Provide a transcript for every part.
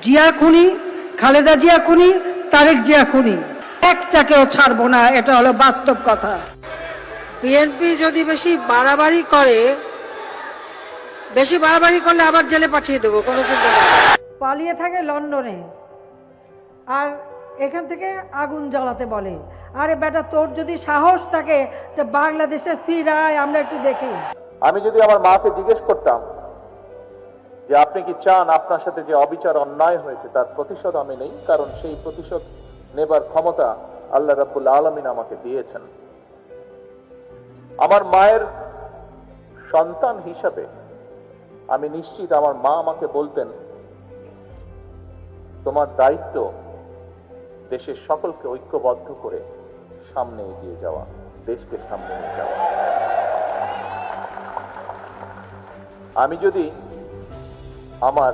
জিয়া খুনি, খালেদা জিয়া খুনি, তারেক জিয়া খুনি, একটাকেও ছাড়বো না, এটা হলো বাস্তব কথা। বিএনপি যদি বেশি বাড়াবাড়ি করলে আবার জেলে পাঠিয়ে দেবো, কোনো চিন্তা নেই। পালিয়ে থাকে লন্ডনে, আর এখান থেকে আগুন জ্বালাতে বলে। আরে বেটা, তোর যদি সাহস থাকে তো বাংলাদেশে ফিরায়, আমরা একটু দেখি। আমি যদি আমার মাকে জিজ্ঞেস করতাম যে আপনি কি চান আপনার সাথে যে অবিচার অন্যায় হয়েছে তার প্রতিশোধ আমি নেই, কারণ সেই প্রতিশোধ নেবার ক্ষমতা আল্লাহ রাব্বুল আলামিন আমাকে দিয়েছেন। আমার মায়ের সন্তান হিসাবে আমি নিশ্চিত আমার মা আমাকে বলতেন, তোমার দায়িত্ব দেশের সকলকে ঐক্যবদ্ধ করে সামনে এগিয়ে যাওয়া, দেশকে সামনে নিয়ে যাওয়া। আমি যদি আমার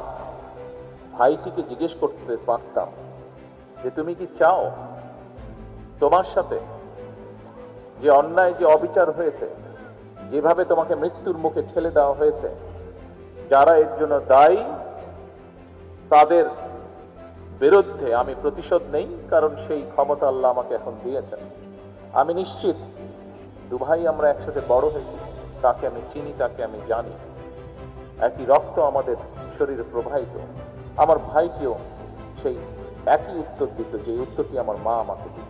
ভাইটিকে জিজ্ঞেস করতে পারতাম যে তুমি কি চাও তোমার সাথে যে অন্যায়, যে অবিচার হয়েছে, যেভাবে তোমাকে মৃত্যুর মুখে ঠেলে দেওয়া হয়েছে, যারা এর জন্য দায়ী তাদের বিরুদ্ধে আমি প্রতিশোধ নেই, কারণ সেই ক্ষমতা আল্লাহ আমাকে এখন দিয়েছেন। আমি নিশ্চিত দুভাই আমরা একসাথে বড় হয়েছি, তাকে আমি চিনি, তাকে আমি জানি, একই রক্ত আমাদের শরীরে প্রবাহিত। আমার ভাইটিও সেই একই উত্তর দিত যে উত্তরটি আমার মা আমাকে দিত।